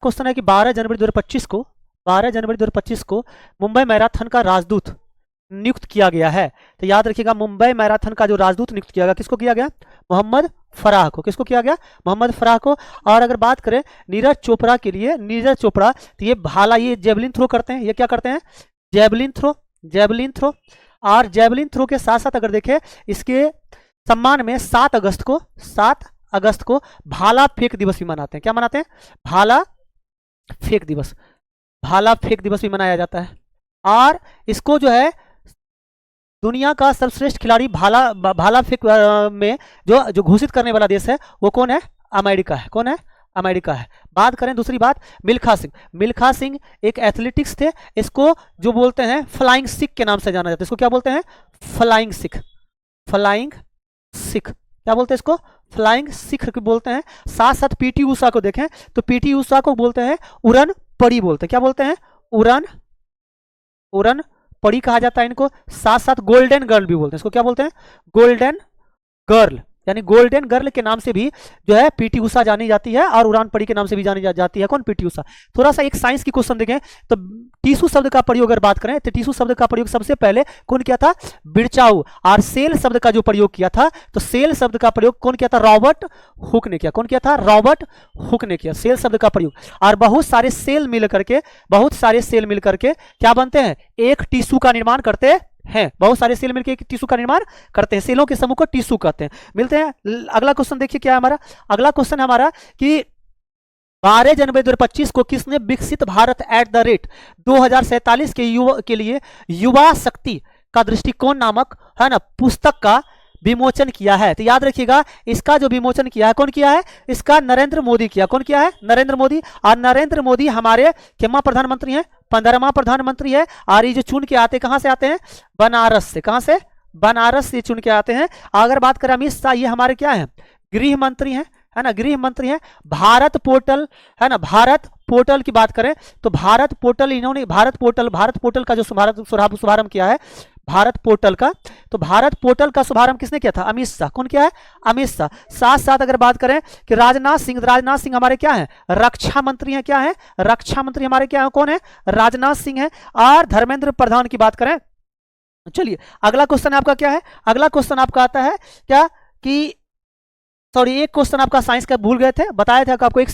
Question है कि 12 जनवरी 2025 को मुंबई मैराथन का राजदूत नियुक्त किया गया है। तो याद रखिएगा, मुंबई मैराथन का जो राजदूत नियुक्त किया गया, किसको किया गया? मोहम्मद फराह को। किसको किया गया? मोहम्मद फराह को। और अगर बात करें नीरज चोपड़ा के लिए, नीरज चोपड़ा, तो ये भाला, ये जेवलिन थ्रो करते हैं। ये क्या करते हैं? Javelin throw, javelin throw. और जेवलिन थ्रो के साथ साथ अगर देखें, इसके सम्मान में 7 अगस्त को भाला फेंक दिवस भी मनाते हैं। क्या मनाते हैं? भाला फेंक दिवस, भाला फेंक दिवस भी मनाया जाता है। और इसको जो है दुनिया का सर्वश्रेष्ठ खिलाड़ी भाला फेंक में जो घोषित करने वाला देश है वो कौन है? अमेरिका है। कौन है? अमेरिका है। बात करें दूसरी बात, मिल्खा सिंह। मिल्खा सिंह एक एथलेटिक्स थे। इसको जो बोलते हैं फ्लाइंग सिख के नाम से जाना जाता है। इसको क्या बोलते हैं? Flying Sikh, flying Sikh. क्या बोलते हैं इसको? फ्लाइंग सिख बोलते हैं। साथ साथ पीटी उषा को देखें तो पीटी उषा को बोलते हैं उड़न पड़ी बोलते हैं। क्या बोलते हैं? उड़न पड़ी कहा जाता है इनको। साथ साथ गोल्डन गर्ल भी बोलते हैं। इसको क्या बोलते हैं? गोल्डन गर्ल, यानी गोल्डन गर्ल के नाम से भी जो है पीटी उषा जानी जाती है, और उड़ान पड़ी के नाम से भी जानी जाती है। कौन? पीटी उषा। थोड़ा सा एक साइंस की क्वेश्चन देखें तो टीसू शब्द का प्रयोग अगर बात करें तो टीसू शब्द का प्रयोग सबसे पहले कौन किया था? बिरचाऊ। और सेल शब्द का जो प्रयोग किया था, तो सेल शब्द का प्रयोग कौन किया था? रॉबर्ट हुक ने किया। कौन किया था? रॉबर्ट हुक ने किया सेल शब्द का प्रयोग। और बहुत सारे सेल मिल करके क्या बनते हैं? एक टिश्यू का निर्माण करते हैं। बहुत सारे सेल मिलकर एक टिश्यू का निर्माण करते हैं। सेलों के समूह को टिश्यू कहते हैं। मिलते हैं अगला क्वेश्चन। देखिए क्या है हमारा अगला क्वेश्चन, हमारा कि 12 जनवरी 2025 को किसने विकसित भारत @ 2047 के लिए युवा शक्ति का दृष्टिकोण नामक है ना पुस्तक का विमोचन किया है? तो याद रखिएगा, इसका जो विमोचन किया है कौन किया है? इसका नरेंद्र मोदी किया। कौन किया है? नरेंद्र मोदी। और नरेंद्र मोदी हमारे कितना प्रधानमंत्री हैं? 15वां प्रधानमंत्री है। और ये जो चुन के आते कहां से आते हैं? बनारस से। कहां से? बनारस से चुन के आते हैं। अगर बात करें अमित शाह, ये हमारे क्या है? गृह मंत्री हैं, है ना, गृह मंत्री हैं। भारत पोर्टल है ना, भारत पोर्टल की बात करें तो भारत पोर्टल इन्होंने भारत पोर्टल का जो शुभारंभ किया है, भारत पोर्टल का, तो भारत पोर्टल का शुभारंभ किसने किया था? अमित शाह। कौन किया है? अमित शाह। साथ साथ अगर बात करें कि राजनाथ सिंह हमारे क्या है? रक्षा मंत्री हैं। क्या है? रक्षा मंत्री हमारे क्या है? कौन है? राजनाथ सिंह है। और धर्मेंद्र प्रधान की बात करें, चलिए अगला क्वेश्चन आपका क्या है? अगला क्वेश्चन आपका आता है क्या कि सॉरी, एक क्वेश्चन आपका साइंस का भूल गए थे, बताया था कि आपको एक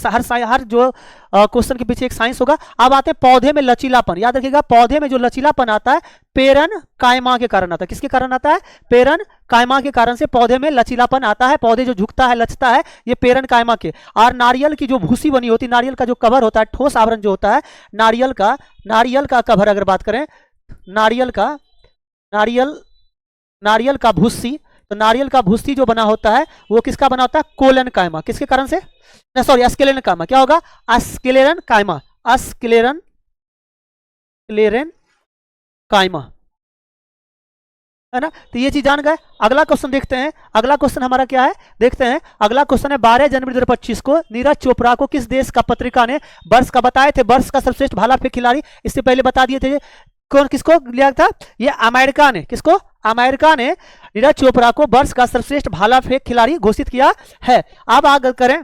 हर जो क्वेश्चन के पीछे एक साइंस होगा। अब आते हैं पौधे में लचीलापन। याद रखिएगा, पौधे में जो लचीलापन आता है पेरन कायमा के कारण आता है। किसके कारण आता है? पेरन कायमा के कारण से पौधे में लचीलापन आता है। पौधे जो झुकता है, लचता है, ये पेरन कायमा के। और नारियल की जो भूसी बनी होती है, नारियल का जो कवर होता है, ठोस आवरण जो होता है नारियल का कवर, अगर बात करें नारियल का भूसी, तो नारियल का भूसी जो बना होता है वो किसका बना होता है? कोलन कायमा। किसके कारण से? सॉरी, स्क्लेरन कायमा। क्या होगा? स्क्लेरन कायमा, स्क्लेरन कायमा, है ना। तो ये चीज जान गए। अगला क्वेश्चन देखते हैं। अगला क्वेश्चन हमारा क्या है? देखते हैं। अगला क्वेश्चन है 12 जनवरी 2025 को नीरज चोपड़ा को किस देश का पत्रिका ने वर्ष का बताए थे? वर्ष का सर्वश्रेष्ठ भाला फेंक खिलाड़ी। इससे पहले बता दिए थे कौन, किसको लिया था? ये अमेरिका ने। किसको? अमेरिका ने नीरज चोपड़ा को वर्ष का सर्वश्रेष्ठ भाला फेंक खिलाड़ी घोषित किया है। अब आगे करें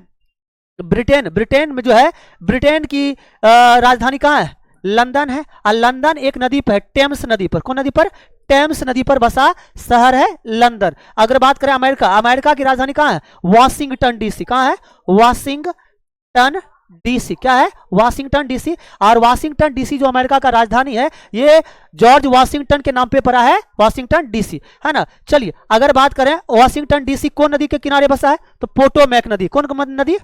ब्रिटेन में जो है, ब्रिटेन की राजधानी कहाँ है? लंदन है। और लंदन एक नदी पर, टेम्स नदी पर। कौन नदी पर? टेम्स नदी पर बसा शहर है लंदन। अगर बात करें अमेरिका की राजधानी कहाँ है? Washington DC. कहाँ है? Washington DC. क्या है? Washington DC. और वाशिंगटन डीसी जो अमेरिका का राजधानी है, ये जॉर्ज वाशिंगटन के नाम पे पड़ा है, वाशिंगटन डीसी, है ना। चलिए अगर बात करें वाशिंगटन डीसी कौन नदी के किनारे बसा है? तो पोटोमैक नदी। कौन नदी?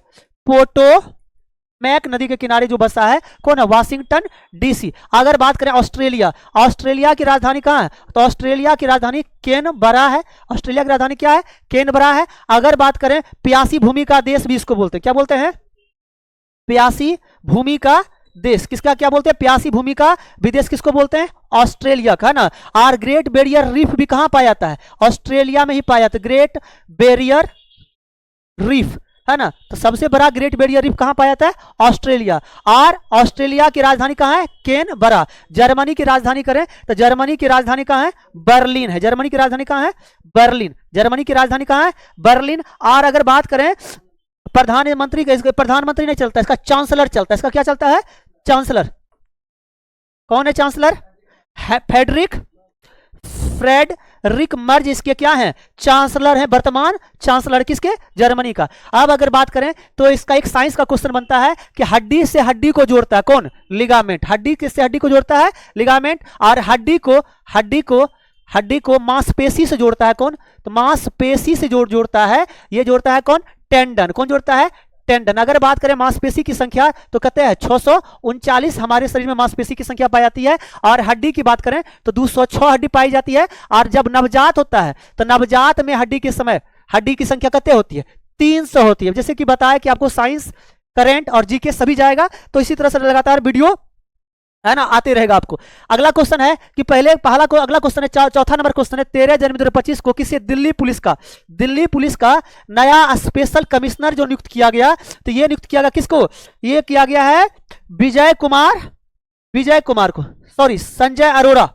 पोटोमैक नदी के किनारे जो बसा है कौन है? Washington DC. अगर बात करें ऑस्ट्रेलिया की राजधानी कहाँ है? तो ऑस्ट्रेलिया की राजधानी कैनबरा है। ऑस्ट्रेलिया की राजधानी क्या है? कैनबरा है। अगर बात करें प्यासी भूमि का देश भी इसको बोलते हैं। क्या बोलते हैं? प्यासी भूमि का देश। किसका क्या बोलते हैं? प्यासी भूमि का विदेश किसको बोलते हैं? ऑस्ट्रेलिया का, है ना। और ग्रेट बैरियर रीफ भी कहां पाया जाता है? ऑस्ट्रेलिया में ही पाया जाता है, ग्रेट बैरियर रीफ, है ना। तो सबसे बड़ा ग्रेट बैरियर रीफ कहां पाया जाता है? ऑस्ट्रेलिया। और ऑस्ट्रेलिया की राजधानी कहां है? कैनबरा। जर्मनी की राजधानी करें तो जर्मनी की राजधानी कहां है? बर्लिन है। जर्मनी की राजधानी कहां है? बर्लिन। जर्मनी की राजधानी कहां है? बर्लिन। और अगर बात करें प्रधानमंत्री का, इसका प्रधानमंत्री नहीं चलता, इसका चांसलर चलता है। इसका क्या चलता है? चांसलर। कौन है चांसलर? फेडरिक फ्रेडरिक मर्ज इसके क्या है? चांसलर है, वर्तमान चांसलर किसके? जर्मनी का। अब अगर बात करें तो इसका एक साइंस का क्वेश्चन बनता है कि हड्डी से हड्डी को जोड़ता है कौन? लिगामेंट। हड्डी किससे हड्डी को जोड़ता है? लिगामेंट। और हड्डी को मांसपेशी से जोड़ता है कौन? तो मांसपेशी से जोड़ता है, ये जोड़ता है कौन? टेंडन। कौन जोड़ता है? टेंडन। अगर बात करें मांसपेशी की संख्या तो कहते हैं 639 हमारे शरीर में मांसपेशी की संख्या पाई जाती है। और हड्डी की बात करें तो 206 हड्डी पाई जाती है। और जब नवजात होता है तो नवजात में हड्डी के समय हड्डी की संख्या कितने होती है? 300 होती है। जैसे कि बताया कि आपको साइंस, करंट और जीके सभी जाएगा, तो इसी तरह से लगातार वीडियो है ना आते रहेगा आपको। अगला क्वेश्चन है कि अगला क्वेश्चन है, चौथा नंबर क्वेश्चन है, 13 जनवरी 2025 को किसी दिल्ली पुलिस का नया स्पेशल कमिश्नर जो नियुक्त किया गया, तो ये नियुक्त किया गया किसको? ये किया गया है विजय कुमार को, सॉरी संजय अरोड़ा।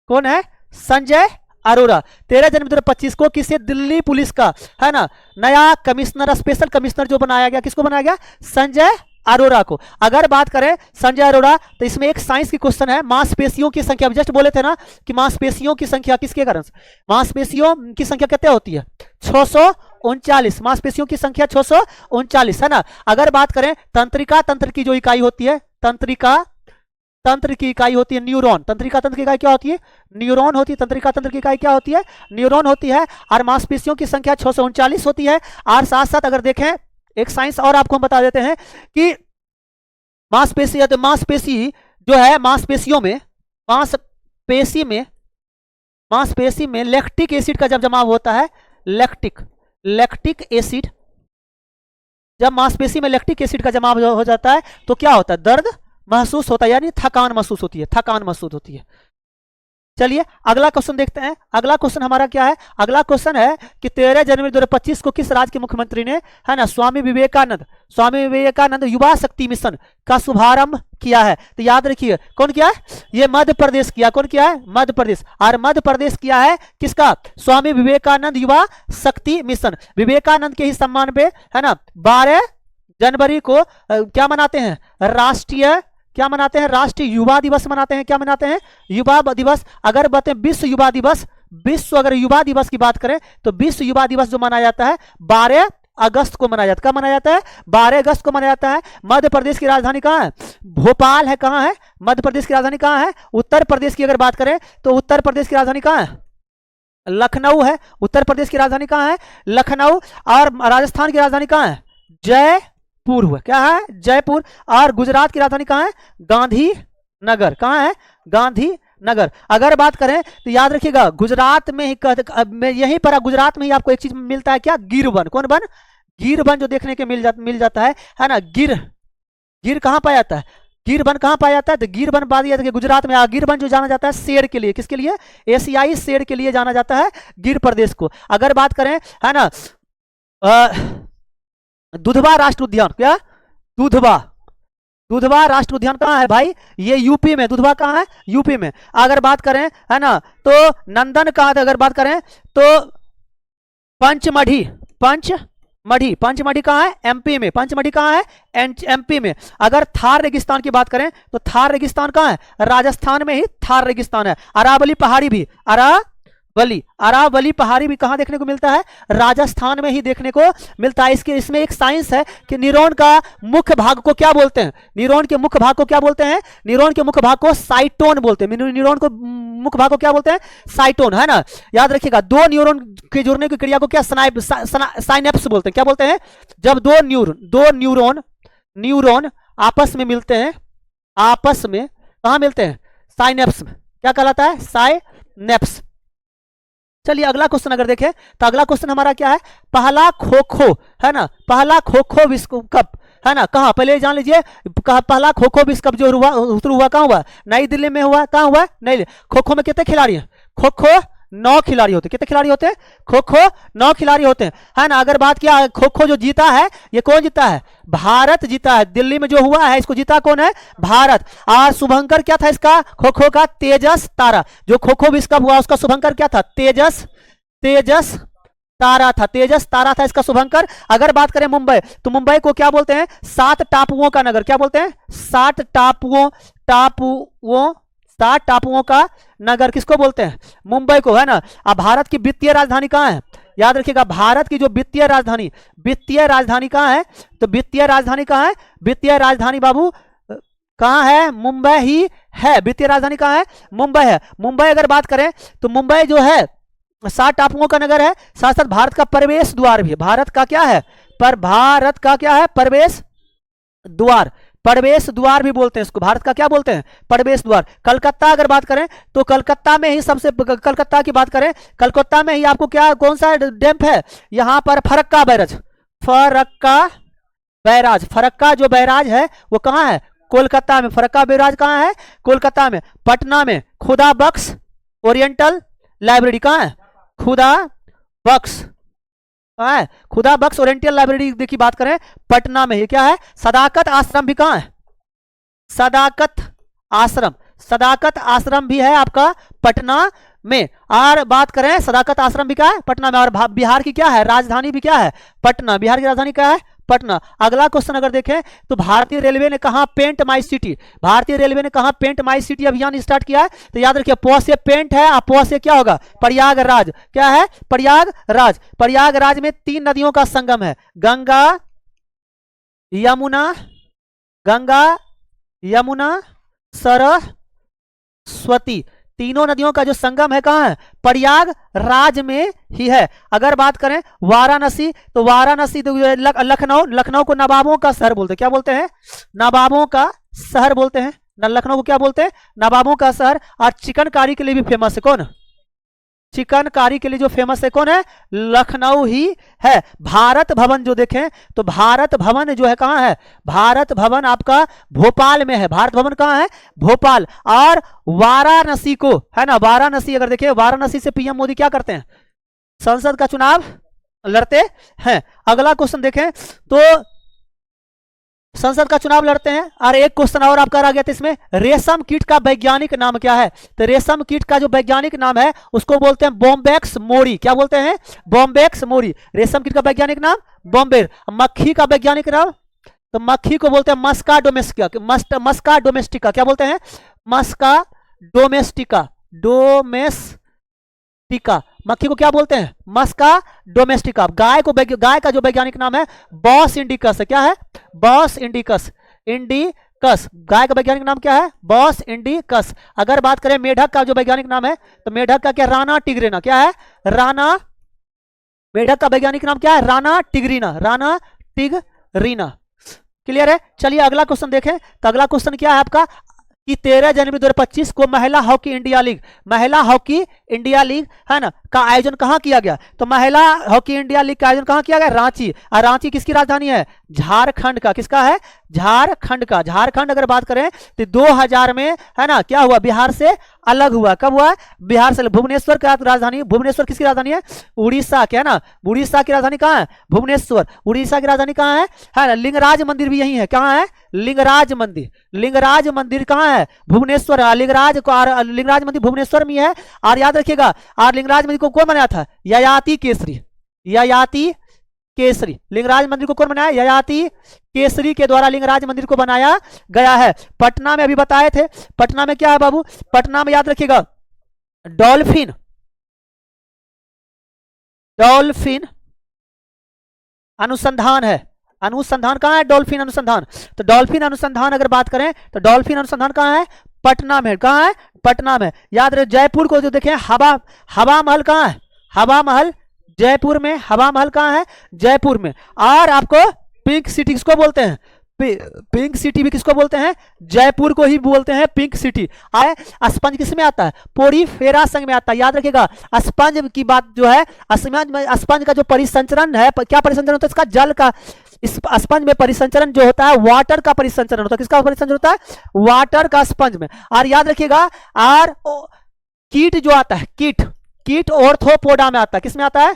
कौन है? संजय अरोड़ा। 13 जनवरी 2025 को किसी दिल्ली पुलिस का है ना नया कमिश्नर, स्पेशल कमिश्नर जो बनाया गया, किसको बनाया गया? संजय अरोड़ा को। अगर बात करें संजय अरोड़ा तो इसमें एक साइंस की क्वेश्चन है, मांसपेशियों की संख्या, जस्ट बोले थे ना कि मांसपेशियों की संख्या किसके कारण? मांसपेशियों की संख्या कितने होती है? 639। मांसपेशियों की संख्या 639 है ना। अगर बात करें तंत्र की जो इकाई होती है, तंत्र की इकाई होती है न्यूरॉन। तंत्रिका तंत्र की इकाई क्या होती है? न्यूरॉन होती है। तंत्रिका तंत्र की इकाई क्या होती है? न्यूरॉन होती है। और मांसपेशियों की संख्या 639 होती है। और साथ साथ अगर देखें एक साइंस और आपको हम बता देते हैं कि मांसपेशी जो है, मांसपेशी में लैक्टिक एसिड का जब जमाव होता है, लैक्टिक एसिड, जब मांसपेशी में लैक्टिक एसिड का जमाव हो जाता है तो क्या होता है? दर्द महसूस होता है, यानी थकान महसूस होती है। चलिए अगला क्वेश्चन देखते हैं। अगला क्वेश्चन हमारा क्या है? अगला क्वेश्चन है कि 13 जनवरी 2025 को किस राज्य के मुख्यमंत्री ने है ना स्वामी विवेकानंद युवा शक्ति मिशन का शुभारंभ किया है? तो याद रखिए कौन किया है? ये मध्य प्रदेश किया। कौन किया है? मध्य प्रदेश। और मध्य प्रदेश किया है किसका? स्वामी विवेकानंद युवा शक्ति मिशन। विवेकानंद के ही सम्मान पे है ना 12 जनवरी को क्या मनाते हैं? राष्ट्रीय युवा दिवस मनाते हैं। क्या मनाते हैं? युवा दिवस। अगर बातें विश्व युवा दिवस की बात करें तो विश्व युवा दिवस जो मनाया जाता है 12 अगस्त को मनाया जाता है। कब मनाया जाता है? 12 अगस्त को मनाया जाता है। मध्य प्रदेश की राजधानी कहाँ है? भोपाल है। कहाँ है? मध्य प्रदेश की राजधानी कहाँ है? उत्तर प्रदेश की अगर बात करें तो उत्तर प्रदेश की राजधानी कहाँ है? लखनऊ है। उत्तर प्रदेश की राजधानी कहाँ है? लखनऊ। और राजस्थान की राजधानी कहाँ है? जयपुर हुआ। क्या है? जयपुर। और गुजरात की राजधानी कहाँ है? गांधीनगर। कहाँ है? गांधीनगर। अगर बात करें तो याद रखिएगा गुजरात में ही यहीं पर गुजरात में ही आपको एक चीज मिलता है, क्या? गिर वन। कौन वन? गिर वन जो देखने के मिल जाता है ना। गिर कहाँ पाया जाता है? गिर वन कहाँ पाया जाता है? तो गिर वन बात यह है गुजरात में। गिर वन जो जाना जाता है शेर के लिए, किसके लिए? एशियाई शेर के लिए जाना जाता है गिर प्रदेश को। अगर बात करें है ना दुधवा राष्ट्र उद्यान, क्या? दुधवा राष्ट्र उद्यान कहाँ है भाई? ये यूपी में। दुधवा कहाँ है? यूपी में। अगर बात करें है ना तो नंदन कहाँ था? अगर बात करें तो पंचमढ़ी कहाँ है? एमपी में। पंचमढ़ी कहाँ है? एमपी में। अगर थार रेगिस्तान की बात करें तो थार रेगिस्तान कहाँ है? राजस्थान में ही थार रेगिस्तान है। अरावली पहाड़ी भी कहाँ देखने को मिलता है? राजस्थान में ही देखने को मिलता है। इसमें एक साइंस है कि न्यूरॉन का मुख्य भाग को क्या बोलते हैं? न्यूरॉन के मुख्य भाग को क्या बोलते हैं? न्यूरॉन के मुख्य भाग को साइटोन बोलते हैं। न्यूरॉन को मुख्य भाग को क्या बोलते हैं? साइटोन, है ना। याद रखिएगा दो न्यूरॉन के जुड़ने की क्रिया को क्या? साइनेप्स बोलते हैं। क्या बोलते हैं? जब दो न्यूरॉन आपस में मिलते हैं, आपस में कहाँ मिलते हैं? साइनेप्स में। क्या कहलाता है? साइनेप्स। चलिए अगला क्वेश्चन अगर देखें तो अगला क्वेश्चन हमारा क्या है? पहला खो-खो है ना, पहला खो-खो विश्व कप है ना कहाँ? पहले जान लीजिए पहला खो-खो विश्व कप जो हुआ कहाँ हुआ? नई दिल्ली में हुआ। कहाँ हुआ? नई। खो-खो में कितने खिलाड़ी हैं? खो-खो 9 खिलाड़ी होते हैं। कितने खिलाड़ी होते हैं? खो-खो 9 खिलाड़ी होते हैं, है ना। अगर बात किया खो-खो जो जीता है, ये कौन जीता है? भारत जीता है। दिल्ली में जो हुआ है इसको जीता कौन है? भारत। और शुभंकर क्या था इसका? खो-खो का तेजस तारा। जो खो-खो विश्व कप हुआ उसका शुभंकर क्या था? तेजस तेजस तारा था, तेजस तारा था इसका शुभंकर। अगर बात करें मुंबई, तो मुंबई को क्या बोलते हैं? 7 टापुओं का नगर। क्या बोलते हैं? 7 टापुओं का नगर किसको बोलते हैं? मुंबई को, है ना। अब भारत की वित्तीय राजधानी कहाँ है? याद रखिएगा, भारत की जो वित्तीय राजधानी कहाँ है? तो वित्तीय राजधानी कहाँ है? वित्तीय राजधानी बाबू कहाँ है? मुंबई ही है। वित्तीय राजधानी कहाँ है? मुंबई है। मुंबई अगर बात करें तो मुंबई जो है 7 टापुओं का नगर है, साथ साथ भारत का प्रवेश द्वार भी है। भारत का क्या है? भारत का क्या है? प्रवेश द्वार भी बोलते हैं इसको। भारत का क्या बोलते हैं? प्रवेश द्वार। कलकत्ता अगर बात करें तो कलकत्ता में ही कलकत्ता की बात करें, कलकत्ता में ही आपको क्या, कौन सा डैम है? यहां पर फरक्का जो बैराज है वो कहां है? कोलकाता में। फरक्का बैराज कहां है? कोलकाता में। पटना में खुदा बख्श ओरिएंटल लाइब्रेरी कहां है? खुदा बख्श ओरिएंटल लाइब्रेरी की बात करें पटना में, ये क्या है? सदाकत आश्रम भी कहां है? सदाकत आश्रम भी है आपका पटना में। और बात करें सदाकत आश्रम भी क्या है? पटना में। और बिहार की क्या है? राजधानी भी क्या है? पटना। बिहार की राजधानी क्या है? पटना। अगला क्वेश्चन अगर देखें तो भारतीय रेलवे ने कहा पेंट माई सिटी अभियान स्टार्ट किया है? तो याद रखिए, प से पेंट है, प से क्या होगा? प्रयागराज। क्या है? प्रयागराज में 3 नदियों का संगम है, गंगा यमुना सरस्वती। तीनों नदियों का जो संगम है कहां है? प्रयागराज में ही है। अगर बात करें वाराणसी, तो वाराणसी तो लखनऊ को नवाबों का शहर बोलते हैं। क्या बोलते हैं? नवाबों का शहर बोलते हैं। लखनऊ को क्या बोलते हैं? नवाबों का शहर। और चिकनकारी के लिए भी फेमस है। कौन? चिकनकारी के लिए जो फेमस है कौन है? लखनऊ ही है। भारत भवन जो देखें तो भारत भवन जो है कहां है? भारत भवन आपका भोपाल में है। भारत भवन कहां है? भोपाल। और वाराणसी को, है ना, वाराणसी अगर देखें, वाराणसी से पीएम मोदी क्या करते हैं? संसद का चुनाव लड़ते हैं। अगला क्वेश्चन देखें तो संसद का चुनाव लड़ते हैं। और एक क्वेश्चन और आपका रह गया था इसमें, रेशम कीट का वैज्ञानिक नाम क्या है? तो रेशम कीट का जो वैज्ञानिक नाम है उसको बोलते हैं बॉम्बेक्स मोरी। क्या बोलते हैं? बॉम्बेक्स मोरी। रेशम कीट का वैज्ञानिक नाम बॉम्बे। मक्खी का वैज्ञानिक नाम, तो मक्खी को बोलते हैं मस्का डोमेस्टिका। क्या बोलते हैं? मस्का डोमेस्टिका। मक्खी को क्या बोलते हैं? मस्का डोमेस्टिका। गाय का जो वैज्ञानिक नाम है बॉस इंडिकस है। क्या है? Bos indicus. गाय का वैज्ञानिक नाम क्या है? Bos indicus. अगर बात करें मेढक का जो वैज्ञानिक नाम है, तो मेढक का क्या? राना टिग्रिना। क्या है? मेढक का वैज्ञानिक नाम क्या है? राना टिग्रिना। क्लियर है? चलिए अगला क्वेश्चन देखें। तो अगला क्वेश्चन क्या है आपका कि 13 जनवरी 2025 को महिला हॉकी इंडिया लीग है ना का आयोजन कहां किया गया? तो महिला हॉकी इंडिया लीग का आयोजन कहां किया गया? रांची। और रांची किसकी राजधानी है? झारखंड का। किसका है? झारखंड का। झारखंड अगर बात करें तो 2000 में, है ना, क्या हुआ? बिहार से अलग हुआ। कब हुआ? बिहार से। भुवनेश्वर का राजधानी, भुवनेश्वर किसकी राजधानी है? उड़ीसा के, है ना। उड़ीसा की राजधानी कहां है? भुवनेश्वर। उड़ीसा की राजधानी कहां है ना। लिंगराज मंदिर भी यही है। कहां है? लिंगराज मंदिर कहां है? भुवनेश्वर। लिंगराज मंदिर भुवनेश्वर में है। और याद रखिएगा, और लिंगराज मंदिर को कौन बनाया था? ययाति केसरी। लिंगराज मंदिर को कौन बनाया? ययाति केसरी के द्वारा लिंगराज मंदिर को बनाया गया है। पटना में अभी बताए थे, पटना में क्या है बाबू? पटना में याद रखिएगा डॉल्फिन अनुसंधान है। अनुसंधान कहां है? डॉल्फिन अनुसंधान। तो डॉल्फिन अनुसंधान अगर बात करें तो डॉल्फिन अनुसंधान कहां है? पटना में। कहां है? पटना में। याद रहे जयपुर को जो देखें, हवा महल कहां है? हवा महल जयपुर में। हवा महल कहां है? जयपुर में। और आपको पिंक सिटी किसको बोलते हैं? पिंक सिटी भी किसको बोलते हैं? जयपुर को ही बोलते हैं पिंक सिटी। आए स्पंज किस में आता है? पोरीफेरा संघ में आता है। याद रखिएगा, स्पंज की बात जो है, स्पंज का जो परिसंचरण है, क्या परिसंचरण होता है इसका? जल का। इस स्पंज में परिसंचरण जो होता है वाटर का परिसंचरण होता है। किसका परिसंचरण होता है? वाटर का स्पंज में। और याद रखिएगा, और कीट जो आता है, कीट ऑर्थोपोडा में आता है। किस में आता है?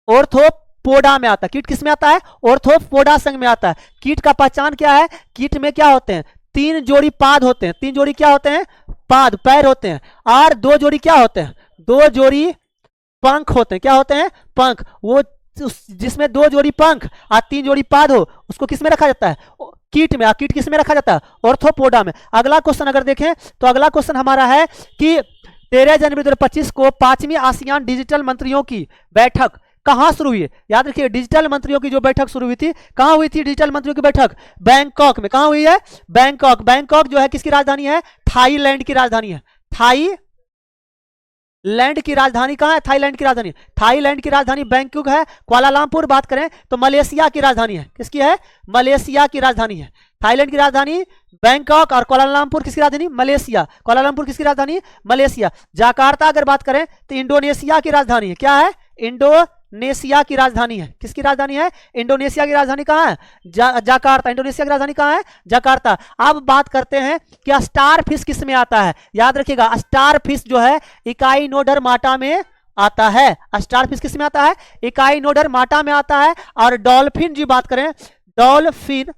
ऑर्थोपोडा में आता है। कीट किस में आता है? ऑर्थोपोडा संघ में आता है। कीट का पहचान क्या है? कीट में क्या होते हैं? 3 जोड़ी पाद होते हैं। 3 जोड़ी क्या होते हैं? पाद, पैर होते हैं। और 2 जोड़ी क्या होते हैं? दो जोड़ी पंख होते हैं। क्या होते हैं? पंख। वो जिसमें दो जोड़ी पंख और तीन जोड़ी पाद हो उसको किस में रखा जाता है? कीट में। कीट किस में रखा जाता है? ऑर्थोपोडा में। अगला क्वेश्चन अगर देखें तो अगला क्वेश्चन हमारा है कि 13 जनवरी 2025 को 5वीं आसियान डिजिटल मंत्रियों की बैठक कहां शुरू हुई है? याद रखिए, डिजिटल मंत्रियों की जो बैठक शुरू हुई थी, कहां हुई थी डिजिटल मंत्रियों की बैठक? बैंकॉक में। कहां हुई है? बैंकॉक। बैंकॉक जो है किसकी राजधानी है? थाईलैंड की राजधानी है। थाईलैंड की राजधानी कहां है? थाईलैंड की राजधानी। थाईलैंड की राजधानी बैंकॉक है। कुआलालंपुर बात करें तो मलेशिया की राजधानी है। किसकी है? मलेशिया की राजधानी है। थाईलैंड की राजधानी बैंकॉक और कुआलालंपुर किसकी राजधानी? मलेशिया। कुआलालंपुर किसकी राजधानी? मलेशिया। जकार्ता अगर बात करें तो इंडोनेशिया की राजधानी है। क्या है? इंडोनेशिया की राजधानी है। किसकी राजधानी है? इंडोनेशिया की राजधानी कहां है? जकार्ता। इंडोनेशिया की राजधानी कहां है? जकार्ता। अब बात करते हैं कि स्टार फिश किस में आता है। याद रखिएगा, स्टार फिश जो है इकाइनोडर्माटा में आता है। स्टार फिश किस में आता है? इकाइनोडर्माटा में आता है। और डॉल्फिन जी बात करें, डॉल्फिन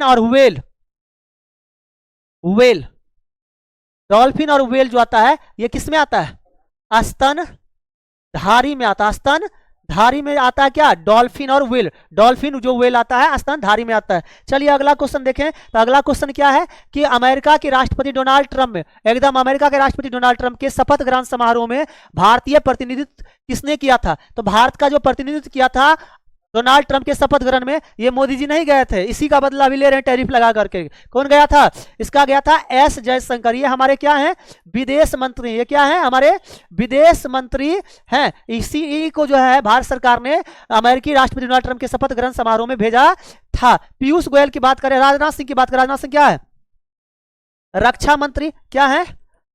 और व्हेल डॉल्फिन और व्हेल जो आता है ये किस में आता है? स्तन धारी में आता है। स्तन धारी में आता है क्या? डॉल्फिन और व्हेल। डॉल्फिन जो व्हेल आता है स्तन धारी में आता है। चलिए अगला क्वेश्चन देखें तो अगला क्वेश्चन क्या है कि अमेरिका के राष्ट्रपति डोनाल्ड ट्रंप में एकदम अमेरिका के राष्ट्रपति डोनाल्ड ट्रंप के शपथ ग्रहण समारोह में भारतीय प्रतिनिधित्व किसने किया था? तो भारत का जो प्रतिनिधित्व किया था डोनाल्ड ट्रंप के शपथ ग्रहण में, ये मोदी जी नहीं गए थे, इसी का बदला भी ले रहे हैं टैरिफ लगा करके। कौन गया था? इसका गया था एस जयशंकर। ये हमारे क्या हैं? विदेश मंत्री। ये क्या है? हमारे विदेश मंत्री हैं। इसी को जो है भारत सरकार ने अमेरिकी राष्ट्रपति डोनाल्ड ट्रंप के शपथ ग्रहण समारोह में भेजा था। पीयूष गोयल की बात करें, राजनाथ सिंह की बात करें, राजनाथ सिंह क्या है? रक्षा मंत्री। क्या है?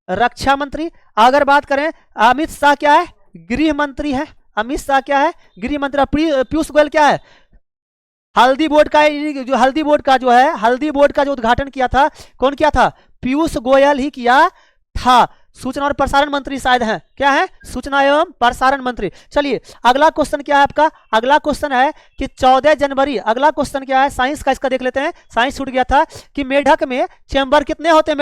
रक्षा मंत्री। अगर बात करें अमित शाह क्या है? गृह मंत्री है। अमित शाह क्या है? गृह मंत्री। पीयूष गोयल क्या है? हल्दी बोर्ड का जो उद्घाटन किया था कौन किया था? पीयूष गोयल ही किया था। सूचना और प्रसारण मंत्री शायद हैं। क्या है? सूचना एवं प्रसारण मंत्री। चलिए अगला क्वेश्चन क्या है आपका? अगला क्वेश्चन है कि 14 जनवरी। अगला क्वेश्चन क्या है? साइंस का, इसका देख लेते हैं। साइंस छूट गया था कि मेढक में चेंबर कितने होते हैं?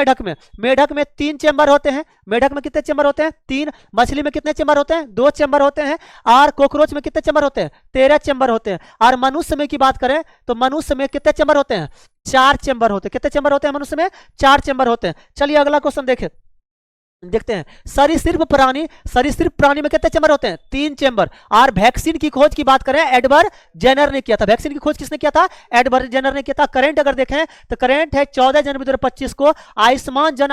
मेढक में 3 चेंबर होते हैं। मेढक में कितने चेंबर होते हैं? 3। मछली में कितने चेंबर होते हैं? 2 चेंबर होते हैं। और कॉकरोच में कितने चेंबर होते हैं? 13 चेंबर होते हैं। और मनुष्य में की बात करें तो मनुष्य में कितने चेंबर होते हैं? 4 चेंबर होते हैं। कितने चेंबर होते हैं मनुष्य में? 4 चेंबर होते हैं। चलिए अगला क्वेश्चन देखते हैं। सरीसृप प्राणी में कितने चेंबर होते हैं? 3 चेंबर। और वैक्सीन की खोज की बात करें एडवर्ड जेनर ने किया था। वैक्सीन की खोज किसने किया था? एडवर्ड जेनर ने किया था। करंट अगर देखें तो करंट है 14 जनवरी 2025 को आयुष्मान जन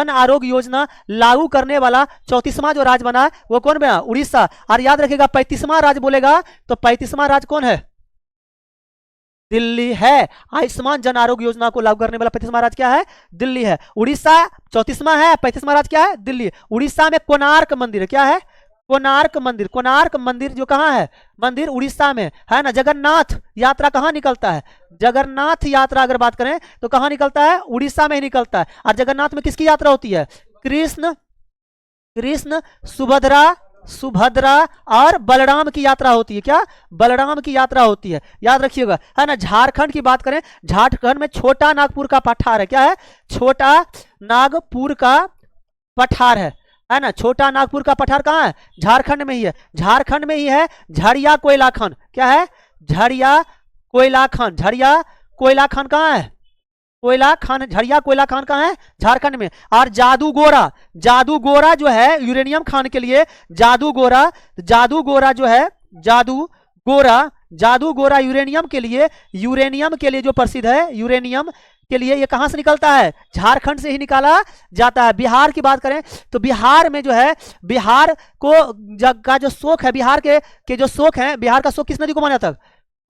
आरोग्य योजना लागू करने वाला 34वां जो राज्य बना वो कौन बना? उड़ीसा। और याद रखिएगा 35वां राज्य बोलेगा तो 35वां राज्य कौन है? दिल्ली है। आयुष्मान जन आरोग्य योजना को लागू करने वाला 35वां राज्य क्या है? दिल्ली है। उड़ीसा 34वां है, 35वां राज्य क्या है? दिल्ली। उड़ीसा में कोणार्क मंदिर। क्या है? कोणार्क मंदिर जो कहां है? मंदिर उड़ीसा में है ना। जगन्नाथ यात्रा कहां निकलता है? जगन्नाथ यात्रा अगर बात करें तो कहां निकलता है? उड़ीसा में ही निकलता है। और जगन्नाथ में किसकी यात्रा होती है? कृष्ण सुभद्रा और बलराम की यात्रा होती है। क्या? बलराम की यात्रा होती है। याद रखिएगा, है ना। झारखंड की बात करें, झारखंड में छोटा नागपुर का पठार है। क्या है? छोटा नागपुर का पठार है ना। छोटा नागपुर का पठार कहाँ है? झारखंड में ही है। झारखंड में ही है झरिया कोयला खान। क्या है? झरिया कोयला खान कहाँ है? झरिया कोयला खान कहाँ है? झारखंड में। और जादू गोरा जो है यूरेनियम खान के लिए, जादू गोरा जो है जादू गोरा यूरेनियम के लिए जो प्रसिद्ध है, यूरेनियम के लिए ये कहां से निकलता है? झारखंड से ही निकाला जाता है। बिहार की बात करें तो बिहार में जो है, बिहार को का जो शोक है, बिहार के जो शोक है, बिहार का शोक किस नदी को माना जाता है?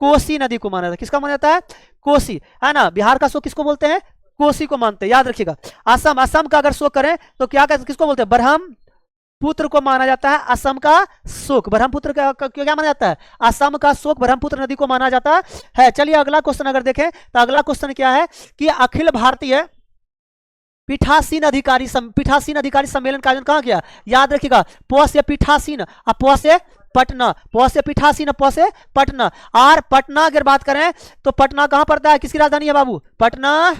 कोसी नदी को माना जाता है। किसका माना जाता है? कोसी, है ना। बिहार का शोक किसको बोलते हैं? कोसी को मानते हैं। याद रखिएगा। असम का अगर शोक करें तो किसको बोलते हैं? ब्रह्मपुत्र को माना जाता है। असम का शोक ब्रह्मपुत्र का क्या माना जाता है? असम का शोक ब्रह्मपुत्र नदी को माना जाता है। चलिए अगला क्वेश्चन अगर देखें तो अगला क्वेश्चन क्या है कि अखिल भारतीय पीठासीन अधिकारी सम्मेलन का आयोजन कहाँ किया? याद रखिएगा, प से पीठासीन, प से पटना, प से पीठासीन, प से पटना। और पटना अगर बात करें तो पटना कहां पड़ता है? किसकी राजधानी है बाबू? पटना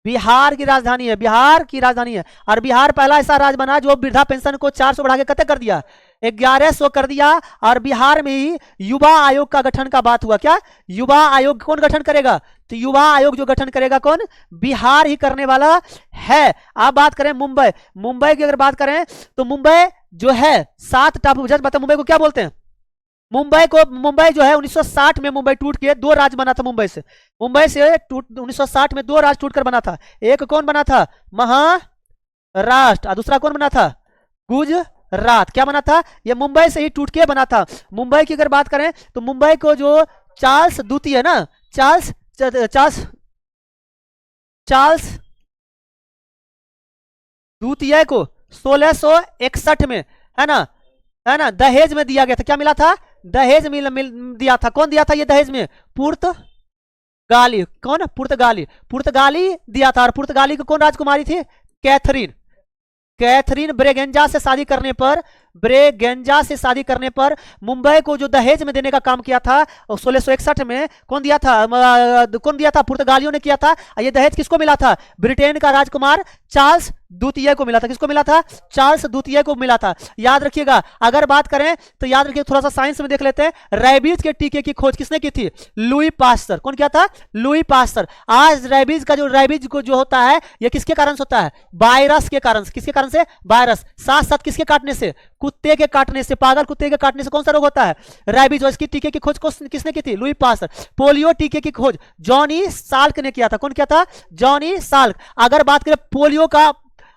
बिहार की राजधानी है, बिहार की राजधानी है। और बिहार पहला ऐसा राज्य बना जो वृद्धा पेंशन को 400 बढ़ा के कतई कर दिया, 1100 कर दिया। और बिहार में ही युवा आयोग का गठन का बात हुआ। क्या युवा आयोग कौन गठन करेगा? तो युवा आयोग जो गठन करेगा कौन? बिहार ही करने वाला है। अब बात करें मुंबई, मुंबई की अगर बात करें तो मुंबई जो है 7 टापू, जस्ट बताओ मुंबई को क्या बोलते हैं? मुंबई जो है 1960 में मुंबई टूट के 2 राज्य बना था। मुंबई से 1960 में 2 राज्य टूटकर बना था। एक कौन बना था? महाराष्ट्र, और दूसरा कौन बना था? गुजरात। क्या बना था? ये मुंबई से ही टूट के बना था। मुंबई की अगर बात करें तो मुंबई को जो चार्ल्स द्वितीय है ना, चार्ल्स द्वितीय को 1661 में है ना दहेज में दिया गया था। क्या मिला था? दहेज दिया था। कौन दिया था ये दहेज में? पुर्तगाली। कौन? पुर्तगाली दिया था। और पुर्तगाली को कौन राजकुमारी थी? कैथरीन ब्रेगेंजा से शादी करने पर मुंबई को जो दहेज में देने का काम किया था 1661 में कौन दिया था? पुर्तगालियों ने किया था। ये दहेज किसको मिला था? ब्रिटेन का राजकुमार चार्ल्स द्वितीय को मिला था। किसको मिला था? चार्ल्स द्वितीय को मिला था। याद रखिएगा। अगर बात करें तो याद रखिए, थोड़ा सा साइंस में देख लेते हैं। रेबीज के टीके की खोज किसने की थी? Louis Pasteur. कौन किया था? Louis Pasteur. आज रेबीज को जो होता है ये किसके कारण से होता है? वायरस के कारण। किसके कारण से? वायरस। साथ साथ किसके काटने से? कुत्ते के काटने से, पागल कुत्ते के काटने से कौन सा रोग होता है? रेबीज। और इसकी टीके की खोज किसने की थी? Louis Pasteur. पोलियो टीके की खोज जॉनी साल्क ने किया था। कौन किया था? Johnny Salk. अगर बात करें पोलियो का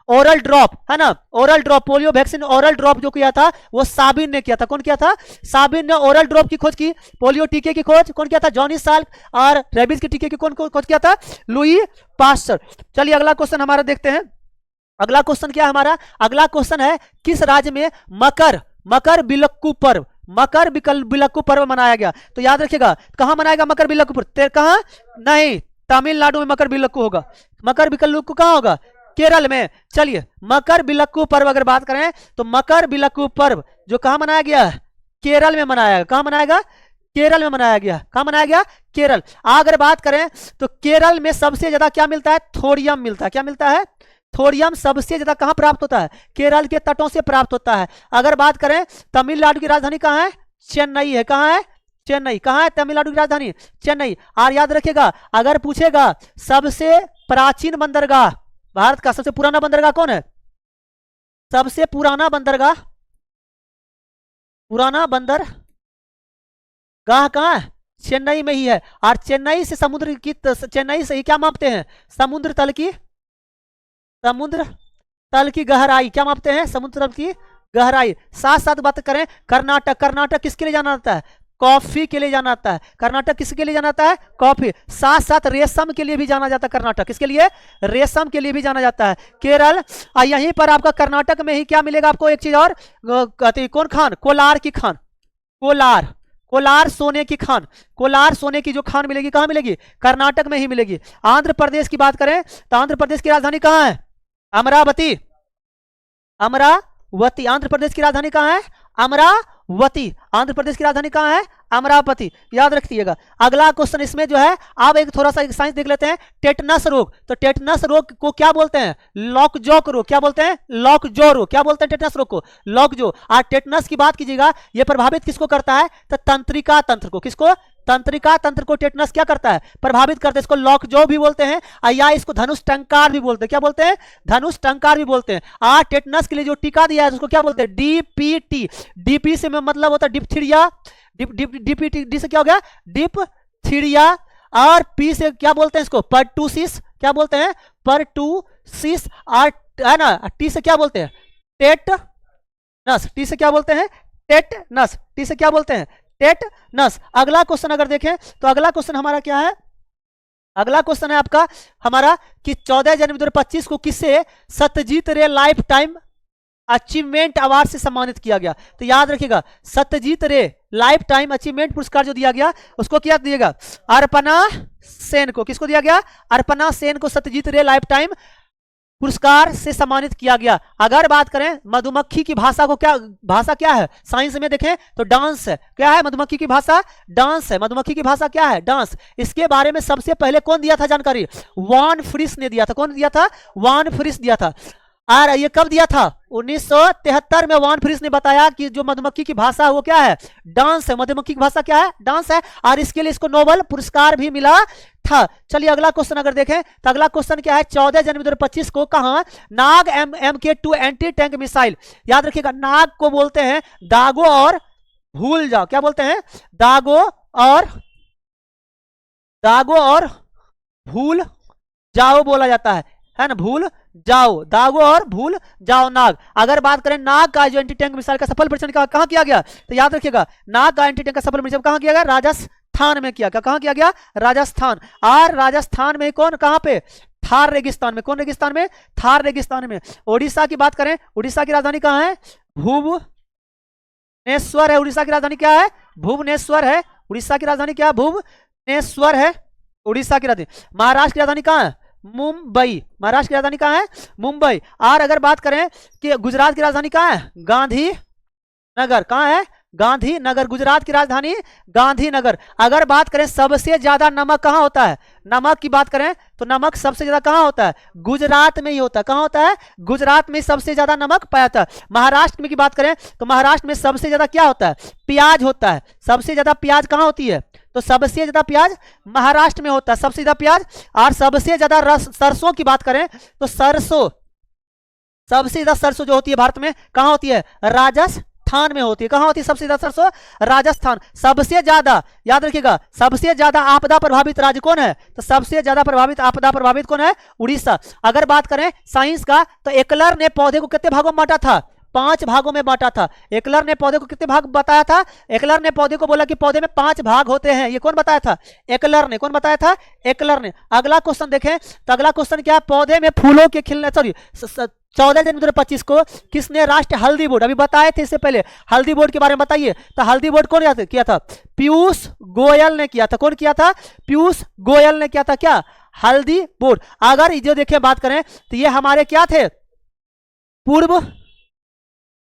ओरल ड्रॉप है ना, oral drop, polio vaccine oral drop जो किया था वो साबिन ने किया था। कौन किया था? साबिन ने ओरल ड्रॉप की खोज की। पोलियो टीके की खोज कौन किया था? Johnny Salk. और रेबीज के टीके की कौन खोज किया था? Louis Pasteur. चलिए अगला क्वेश्चन हमारा देखते हैं। अगला क्वेश्चन क्या है हमारा? अगला क्वेश्चन है किस राज्य में मकर बिलक्कू पर्व मनाया गया? तो याद रखिएगा, कहां मनाएगा मकर बिलक्कू पर्व? कहां? नहीं, तमिलनाडु में मकर बिलक्कू होगा। मकर बिलक्कू कहां होगा? केरल में। चलिए मकर बिलक्कू पर्व अगर बात करें तो मकर बिलक्कू पर्व जो कहां मनाया गया? केरल में मनाया गया। कहां मनाया गया? केरल में मनाया गया। कहां मनाया गया? केरल। अगर बात करें तो केरल में सबसे ज्यादा क्या मिलता है? थोरियम मिलता है। क्या मिलता है? थोरियम सबसे ज्यादा कहां प्राप्त होता है? केरल के तटों से प्राप्त होता है। अगर बात करें तमिलनाडु की राजधानी कहां है? चेन्नई है। कहां है? चेन्नई। कहां है तमिलनाडु की राजधानी? चेन्नई। और याद रखिएगा, अगर पूछेगा सबसे प्राचीन बंदरगाह, भारत का सबसे पुराना बंदरगाह कौन है? सबसे पुराना बंदरगाह कहां है? चेन्नई में ही है। और चेन्नई से ही क्या मापते हैं? समुद्र तल की गहराई। क्या मापते हैं? समुद्र तल की गहराई। साथ साथ बात करें कर्नाटक किसके लिए जाना जाता है? कॉफी के लिए जाना जाता है। कर्नाटक किसके लिए जाना जाता है? कॉफी। साथ साथ रेशम के लिए भी जाना जाता है कर्नाटक। किसके लिए? रेशम के लिए भी जाना जाता है। केरल। यहीं पर आपका कर्नाटक में ही क्या मिलेगा आपको? एक चीज और कहते हैं, कौन खान? कोलार की खान। कोलार सोने की खान। कोलार सोने की जो खान मिलेगी कहां मिलेगी? कर्नाटक में ही मिलेगी। आंध्र प्रदेश की बात करें तो आंध्र प्रदेश की राजधानी कहां है? अमरावती। आंध्र प्रदेश की राजधानी कहां है? अमरावती। आंध्र प्रदेश की राजधानी कहां है? अमरावती। याद रखिएगा। अगला क्वेश्चन इसमें जो है, आप एक थोड़ा सा साइंस देख लेते हैं। टेटनस रोग। तो टेटनस रोग को क्या बोलते हैं? लॉकजॉ रोग। क्या बोलते हैं? लॉकजॉ रोग। क्या बोलते हैं टेटनस रोग को? लॉकजॉ। और टेटनस की बात कीजिएगा, यह प्रभावित किसको करता है? तो तंत्रिका तंत्र को। किसको? तंत्रिका तंत्र को टेटनस क्या करता है? प्रभावित करता है। इसको लॉकजॉ भी बोलते हैं, या इसको धनुष टंकार भी बोलते हैं। क्या बोलते हैं? धनुष टंकार भी बोलते हैं। टेटनस के लिए जो टीका दिया है उसको क्या बोलते हैं? डीपीटी। डीपी से मतलब होता है डिप्थीरिया। डीपीटी। डी से क्या हो गया? डिप्थीरिया। और पी से क्या बोलते हैं इसको? पर्टूसिस। क्या बोलते हैं? पर्टूसिस। और है ना, टी से क्या बोलते हैं? टेटनस। टी से क्या बोलते हैं? टेटनस। टी से क्या बोलते हैं? टेटनस। अगला क्वेश्चन अगर देखें तो अगला क्वेश्चन हमारा क्या है? अगला क्वेश्चन है आपका हमारा कि 14 जनवरी 2025 को किसे सत्यजीत रे लाइफ टाइम अचीवमेंट अवार्ड से सम्मानित किया गया? तो याद रखिएगा, सत्यजीत रे लाइफ टाइम अचीवमेंट पुरस्कार जो दिया गया उसको क्या दिएगा? अर्पणा सेन को। किसको दिया गया? अर्पणा सेन को सत्यजीत रे लाइफ टाइम पुरस्कार से सम्मानित किया गया। अगर बात करें मधुमक्खी की भाषा को, क्या भाषा क्या है साइंस में देखें तो डांस है। क्या है मधुमक्खी की भाषा? डांस है। मधुमक्खी की भाषा क्या है? डांस। इसके बारे में सबसे पहले कौन दिया था जानकारी? वान फ्रिस ने दिया था। कौन दिया था? वान फ्रिस दिया था। और ये कब दिया था? 1973 में वान फ्रिस ने बताया कि जो मधुमक्खी की भाषा है वो क्या है? डांस है। मधुमक्खी की भाषा क्या है? डांस है। और इसके लिए इसको नोबेल पुरस्कार भी मिला था। चलिए अगला क्वेश्चन अगर देखें तो अगला क्वेश्चन क्या है? 14 जनवरी 2025 को कहा नाग MK2 एंटी टैंक मिसाइल, याद रखिएगा नाग को बोलते हैं दागो और भूल जाओ। क्या बोलते हैं? दागो और भूल जाओ बोला जाता है ना, भूल जाओ, दागो और भूल जाओ नाग। अगर बात करें नाग का जो एंटी टैंक मिसाइल का सफल परीक्षण कहां किया गया, तो याद रखिएगा नाग का एंटी टैंक का सफल परीक्षण कहां किया गया? राजस्थान में किया। कहां किया गया? राजस्थान। और राजस्थान में कौन, कहां पे? थार रेगिस्तान में। कौन रेगिस्तान में? थार रेगिस्तान में। उड़ीसा की बात करें, उड़ीसा की राजधानी कहां है? भुवनेश्वर है। उड़ीसा की राजधानी क्या है? भुवनेश्वर है। उड़ीसा की राजधानी क्या है? भुवनेश्वर है उड़ीसा की राजधानी। महाराष्ट्र की राजधानी कहां है? मुंबई। महाराष्ट्र की राजधानी कहां है? मुंबई। और अगर बात करें कि गुजरात की राजधानी कहां है? गांधीनगर। कहां है? गांधीनगर। गुजरात की राजधानी गांधीनगर। अगर बात करें सबसे ज्यादा नमक कहां होता है, नमक की बात करें तो नमक सबसे ज्यादा कहां होता है? गुजरात में ही होता है। कहां होता है? गुजरात में सबसे ज्यादा नमक पाया जाता है। महाराष्ट्र में की बात करें तो महाराष्ट्र में सबसे ज्यादा क्या होता है? प्याज होता है। सबसे ज्यादा प्याज कहां होती है? तो सबसे ज्यादा प्याज महाराष्ट्र में होता है, सबसे ज्यादा प्याज। और सबसे ज्यादा सरसों की बात करें तो सरसों, सबसे ज्यादा सरसों जो होती है भारत में कहां होती है? राजस्थान में होती है। कहां होती है सबसे ज्यादा सरसों? राजस्थान। सबसे ज्यादा याद रखिएगा, सबसे ज्यादा आपदा प्रभावित राज्य कौन है? तो सबसे ज्यादा प्रभावित, आपदा प्रभावित कौन है? उड़ीसा। अगर बात करें साइंस का तो एकलर ने पौधे को कितने भागों में बांटा था? 5 भागों में बांटा था। एकलर ने पौधे को कितने भाग बताया था? एकलर ने पौधे को बोला कि पौधे में 5 भाग होते हैं। ये कौन बताया था? एकलर ने। कौन बताया था? एकलर ने। अगला क्वेश्चन देखें तो अगला क्वेश्चन क्या है? पौधे में फूलों के खिलने, सॉरी 14 जनवरी 2025 को किसने राष्ट्रीय हल्दी बोर्ड, अभी बताए थे इससे पहले, हल्दी बोर्ड के बारे में बताइए। तो हल्दी बोर्ड कौन किया था? पीयूष गोयल ने किया था। कौन किया था? पीयूष गोयल ने किया था। क्या? हल्दी बोर्ड। अगर जो देखिए बात करें तो ये हमारे क्या थे? पूर्व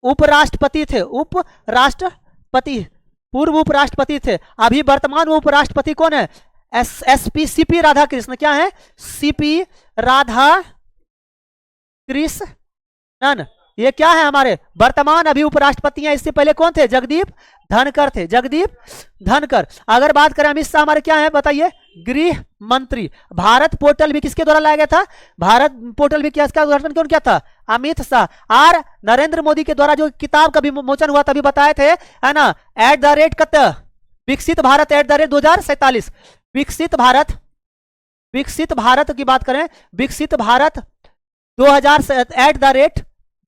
उपराष्ट्रपति थे। उपराष्ट्रपति, पूर्व उपराष्ट्रपति थे। अभी वर्तमान उपराष्ट्रपति कौन है? सीपी राधाकृष्ण। क्या है? सीपी राधाकृष्णन। ये क्या है? हमारे वर्तमान अभी उपराष्ट्रपति हैं। इससे पहले कौन थे? जगदीप धनखड़ थे। जगदीप धनखड़। अगर बात करें अमित शाह हमारे क्या है बताइए? गृह मंत्री। भारत पोर्टल भी किसके द्वारा लाया गया था? भारत पोर्टल भी क्या, उद्घाटन कौन किया था? अमित शाह। और नरेंद्र मोदी के द्वारा जो किताब का विमोचन हुआ तभी बताए थे, है ना, विकसित भारत @2047। विकसित भारत की बात करें, विकसित भारत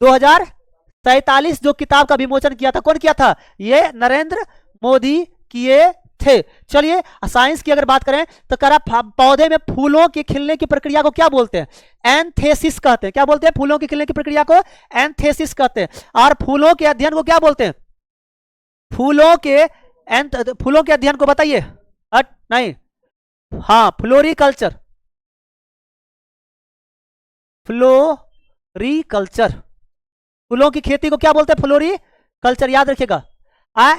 2047 जो किताब का विमोचन किया था, कौन किया था? ये नरेंद्र मोदी किए थे। चलिए साइंस की अगर बात करें तो करा पौधे में फूलों के खिलने की प्रक्रिया को क्या बोलते हैं? एंथेसिस कहते हैं। क्या बोलते हैं? फूलों के खिलने की प्रक्रिया को एंथेसिस कहते हैं। और फूलों के अध्ययन को क्या बोलते हैं? फूलों के अध्ययन को बताइए। नहीं, हाँ, फ्लोरिकल्चर। फ्लोरिकल्चर। फूलों की खेती को क्या बोलते हैं? फ्लोरिकल्चर। याद रखिएगा।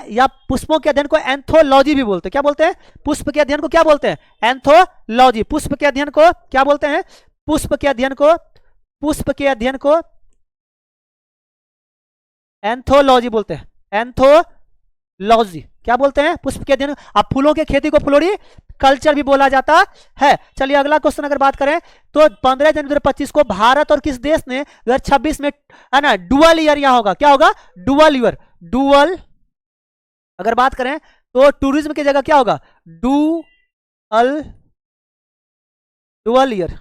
या पुष्पों के अध्ययन को एंथोलॉजी भी बोलते हैं। क्या बोलते हैं? पुष्प के अध्ययन को क्या बोलते हैं? एंथोलॉजी। पुष्प के अध्ययन को क्या बोलते हैं? पुष्प के अध्ययन को एंथोलॉजी बोलते हैं। एंथोलॉजी क्या बोलते हैं? पुष्प के अध्ययन। अब फूलों के खेती को फ्लोरिकल्चर भी बोला जाता है। चलिए अगला क्वेश्चन अगर बात करें तो 15 जनवरी 2025 को भारत और किस देश ने 2026 में, है ना, डुअल ईयर यहां होगा। क्या होगा? Dual year. डुअल अगर बात करें तो टूरिज्म की जगह क्या होगा? डुअल ईयर,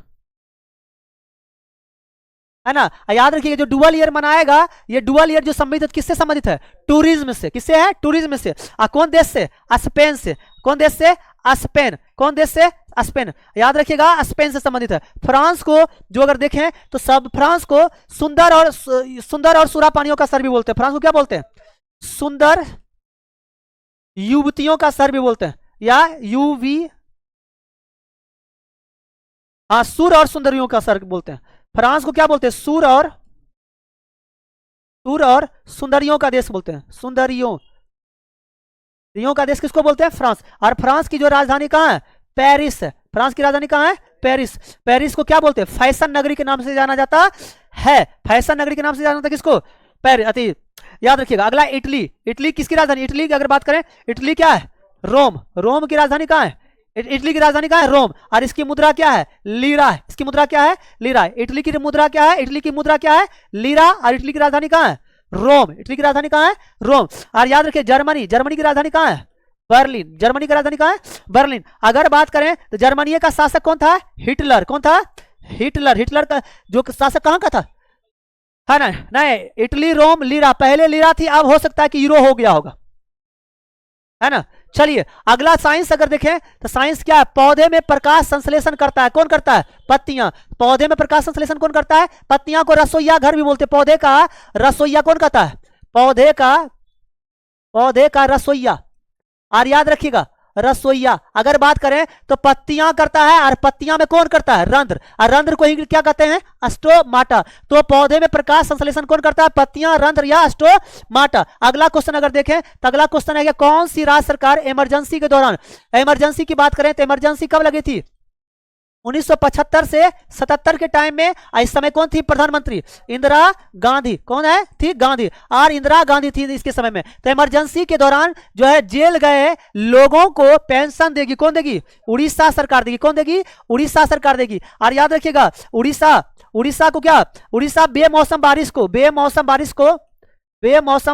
है ना। याद रखिए जो डुअल ईयर मनाएगा, ये डुअल ईयर जो संबंधित किससे संबंधित है? टूरिज्म से। किससे है? टूरिज्म से। कौन देश से? स्पेन से। कौन देश से? स्पेन। कौन देश से? स्पेन। याद रखिएगा स्पेन से संबंधित है। फ्रांस को जो अगर देखें तो सब फ्रांस को सुंदर और सुरा पानियों का सर भी बोलते हैं। फ्रांस को क्या बोलते हैं? सुंदर युवतियों का सर भी बोलते हैं, या यूवी, हाँ, सुर और सुंदरियों का सर बोलते हैं। फ्रांस को क्या बोलते हैं? सूर और सुंदरियों का देश बोलते हैं। सुंदरियों का देश किसको बोलते हैं? फ्रांस। और फ्रांस की जो राजधानी कहाँ है? पेरिस है। फ्रांस की राजधानी कहाँ है? पेरिस। पेरिस को क्या बोलते हैं? फैशन नगरी के नाम से जाना जाता है। फैशन नगरी के नाम से जाना जाता है किसको? पेरिस। याद रखिएगा। अगला इटली। इटली किसकी राजधानी? इटली की अगर बात करें, इटली क्या है? रोम। रोम की राजधानी कहाँ है? इटली की राजधानी कहाँ है? रोम। और इसकी मुद्रा क्या है? लीरा है। इसकी मुद्रा क्या है? लीरा है। इटली की मुद्रा क्या है? इटली की मुद्रा क्या है? लीरा। और इटली की राजधानी कहाँ है? रोम। इटली की राजधानी कहाँ है? रोम। और याद रखिए जर्मनी। जर्मनी की राजधानी कहाँ है? बर्लिन। जर्मनी की राजधानी कहाँ है? बर्लिन। अगर बात करें तो जर्मनी का शासक कौन था? हिटलर। कौन था? हिटलर। हिटलर का जो शासक कहाँ का था? है ना? नहीं, इटली, रोम, लीरा। पहले लीरा थी, अब हो सकता है कि यूरो हो गया होगा, है ना। चलिए अगला साइंस अगर देखें तो साइंस क्या है? पौधे में प्रकाश संश्लेषण करता है। कौन करता है? पत्तियां। पौधे में प्रकाश संश्लेषण कौन करता है? पत्तियां को रसोईया घर भी बोलते हैं। पौधे का रसोईया कौन कहता है? पौधे का रसोईया। और याद रखिएगा रसोईया अगर बात करें तो पत्तियां करता है, और पत्तियां में कौन करता है? रंध्र। और रंध्र को ही क्या कहते हैं? स्टोमाटा। तो पौधे में प्रकाश संश्लेषण कौन करता है? पत्तियां, रंध्र या स्टोमाटा। अगला क्वेश्चन अगर देखें तो अगला क्वेश्चन है कि कौन सी राज्य सरकार इमरजेंसी के दौरान, इमरजेंसी की बात करें तो इमरजेंसी कब लगी थी? 1975 से 77 के टाइम में। इस समय कौन थी प्रधानमंत्री? इंदिरा गांधी। कौन है? थी गांधी। और इंदिरा गांधी थी इसके समय में। तो इमरजेंसी के दौरान जो है जेल गए लोगों को पेंशन देगी। कौन देगी? उड़ीसा सरकार देगी। कौन देगी? उड़ीसा सरकार देगी। और याद रखिएगा उड़ीसा को क्या? उड़ीसा बेमौसम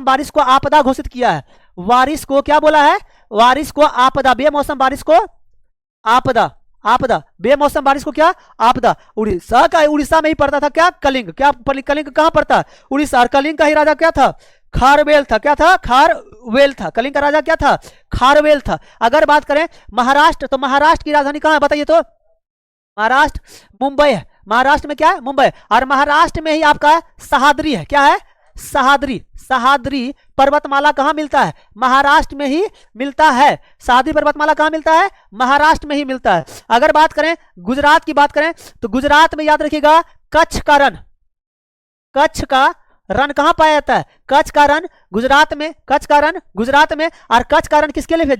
बारिश को आपदा घोषित किया है। बारिश को क्या बोला है? बारिश को आपदा। बेमौसम बारिश को आपदा। बेमौसम बारिश को क्या? आपदा। उड़ीसा में ही पड़ता था क्या? कलिंग। क्या कलिंग कहां पड़ता? उड़ीसा। और कलिंग का ही राजा क्या था? खारवेल था। क्या था? खारवेल था। कलिंग का राजा क्या था? खारवेल था। अगर बात करें महाराष्ट्र, तो महाराष्ट्र की राजधानी कहां है बताइए तो? महाराष्ट्र मुंबई है। महाराष्ट्र में क्या है? मुंबई। और महाराष्ट्र में ही आपका सह्याद्री है। क्या है? सह्याद्री पर्वतमाला कहां मिलता है? महाराष्ट्र में ही मिलता है। सह्याद्री पर्वतमाला कहां मिलता है? महाराष्ट्र में ही मिलता है। अगर बात करें गुजरात की बात करें तो गुजरात में याद रखिएगा कच्छ का रण कहां पाया जाता है? कच्छ का रण गुजरात में। और कच्छ का रण किसके लिए है?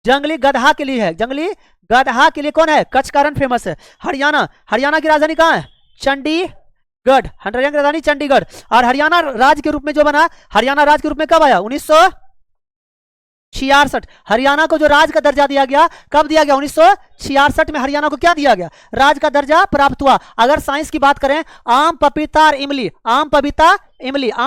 जंगली गधा के लिए है। जंगली गधा के लिए कौन है? कच्छ का रण फेमस है। हरियाणा की राजधानी कहां है? चंडीगढ़। हरियाणा की राजधानी चंडीगढ़। और हरियाणा राज्य के रूप में जो बना, हरियाणा राज्य के रूप में कब आया? 1966। हरियाणा को जो राज्य का दर्जा दिया गया, कब दिया गया? 1966 में हरियाणा को क्या दिया गया? राज्य का दर्जा प्राप्त हुआ। अगर साइंस की बात करें, आम पपीता और इमली, आम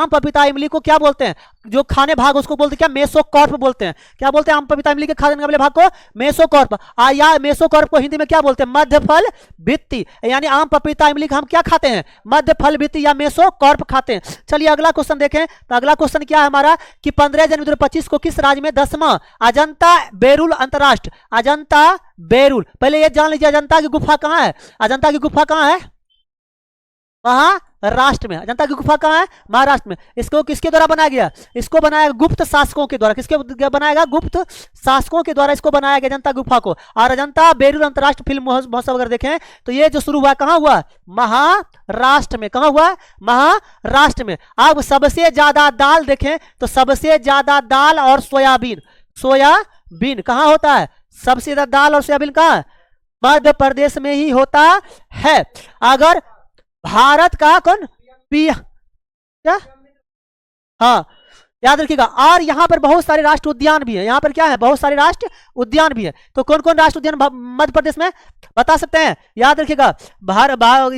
पपीता इमली को क्या बोलते हैं? जो खाने भाग उसको बोलते हैं क्या? मेसोकार्प बोलते हैं। क्या बोलते हैं? आम पपीता इमली के खाने वाले भाग को मेसोकार्प। या मेसोकार्प को हिंदी में क्या बोलते हैं? मध्य फल भित्ति। यानी आम पपीता इमली का हम क्या खाते हैं? मध्य फल भित्ति या मेसोकार्प खाते हैं। चलिए अगला क्वेश्चन देखें तो अगला क्वेश्चन क्या है हमारा कि 15 जनवरी 2025 को किस राज्य में 10वां अजंता बेरुल अंतरराष्ट्रीय, अजंता बेरुल, पहले ये जान लीजिए अजंता की गुफा कहां है? अजंता की गुफा कहां है? महाराष्ट्र में। अजंता की गुफा कहां है? महाराष्ट्र में। इसको किसके द्वारा बनाया गया? इसको बनाया गुप्त शासकों के द्वारा। किसके बनाया? गुप्त शासकों के द्वारा इसको बनाया गया अजंता गुफा को। और अजंता बेरुल अंतरराष्ट्रीय फिल्म महोत्सव अगर देखें तो ये जो शुरू हुआ कहां हुआ? महाराष्ट्र में। कहां हुआ? महाराष्ट्र में। अब सबसे ज्यादा दाल देखें तो सबसे ज्यादा दाल और सोयाबीन कहां होता है? सबसे ज्यादा दाल और सोयाबीन कहां? मध्य प्रदेश में ही होता है। अगर भारत का कौन क्या? हाँ याद रखिएगा। और यहां पर बहुत सारे राष्ट्रीय उद्यान भी है। यहां पर क्या है? बहुत सारे राष्ट्रीय उद्यान भी है। तो कौन कौन राष्ट्रीय उद्यान मध्य प्रदेश में बता सकते हैं? याद रखिएगा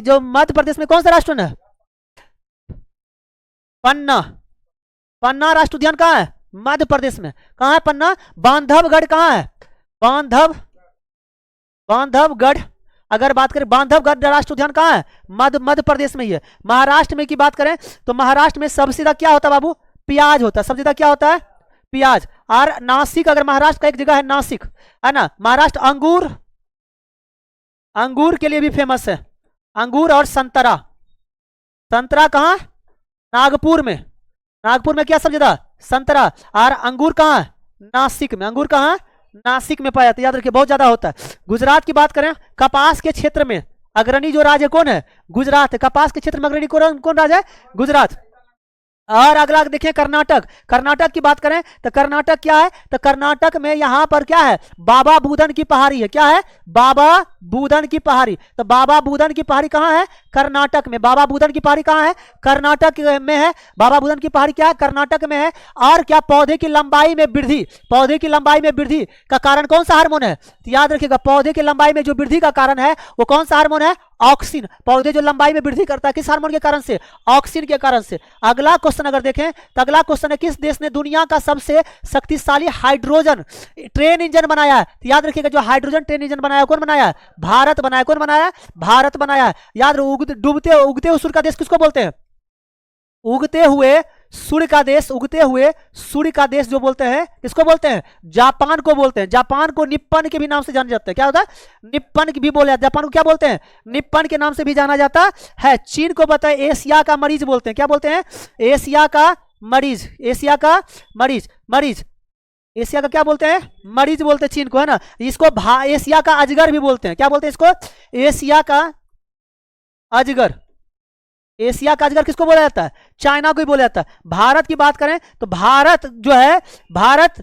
जो मध्य प्रदेश में कौन सा राष्ट्रीय उद्यान है? पन्ना राष्ट्रीय उद्यान कहां है? मध्य प्रदेश में। कहां है पन्ना? बांधवगढ़ कहां है? बांधवगढ़। अगर बात करें बांधवगढ़ राष्ट्रीय उद्यान कहां है? मध्य प्रदेश में ही है। महाराष्ट्र में की बात करें तो महाराष्ट्र में सबसे ज्यादा क्या होता है बाबू? प्याज होता है। सबसे ज्यादा क्या होता है? प्याज। और नासिक, अगर महाराष्ट्र का एक जगह है नासिक, है ना। महाराष्ट्र अंगूर के लिए भी फेमस है। अंगूर और संतरा कहां? नागपुर में क्या सबसे ज्यादा? संतरा। और अंगूर कहां है? नासिक में। अंगूर कहां? नासिक में पाया जाता है। याद रखिए बहुत ज्यादा होता है। गुजरात की बात करें कपास के क्षेत्र में, अग्रणी जो राज्य कौन है? गुजरात है। कपास के क्षेत्र में अग्रणी कौन कौन राज्य है? गुजरात। और अगला देखिए कर्नाटक। कर्नाटक की बात करें तो कर्नाटक क्या है? तो कर्नाटक में यहां पर क्या है? बाबा बूदन की पहाड़ी है। क्या है? बाबा बूदन की पहाड़ी। तो बाबा बूदन की पहाड़ी कहां है? कर्नाटक में। बाबा बूदन की पहाड़ी कहां है? कर्नाटक में है। बाबा बूदन की पहाड़ी क्या है? कर्नाटक में है। और क्या? पौधे की लंबाई में वृद्धि। पौधे की लंबाई में वृद्धि का कारण कौन सा हार्मोन है? तो याद रखिएगा, पौधे की लंबाई में जो वृद्धि का कारण है वो कौन सा हार्मोन है? ऑक्सिन। पौधे जो लंबाई में वृद्धि करता है किस हार्मोन के कारण से? ऑक्सिन के कारण से। अगला क्वेश्चन अगर देखें तो अगला क्वेश्चन है, किस देश ने दुनिया का सबसे शक्तिशाली हाइड्रोजन ट्रेन इंजन बनाया है? तो याद रखिएगा, जो हाइड्रोजन ट्रेन इंजन बनाया कौन बनाया? भारत बनाया। कौन बनाया? भारत बनाया। याद डूबते उगते हुए सूर्य का देश किसको बोलते हैं? उगते हुए सूर्य का देश, उगते हुए सूर्य का देश जो बोलते हैं किसको बोलते हैं? जापान को बोलते हैं। जापान को निप्पन के भी नाम से जाना जाता है। क्या होता है? निप्पन भी बोले जाता है। जापान को क्या बोलते हैं? निप्पन के नाम से भी जाना जाता है। चीन को बताए एशिया का मरीज बोलते हैं। क्या बोलते हैं? एशिया का मरीज। एशिया का मरीज। मरीज एशिया का क्या बोलते हैं? मरीज बोलते हैं चीन को, है ना। इसको एशिया का अजगर भी बोलते हैं। क्या बोलते हैं इसको? एशिया का अजगर। एशिया का अजगर किसको बोला जाता है? चाइना को ही बोला जाता है। भारत की बात करें तो भारत जो है, भारत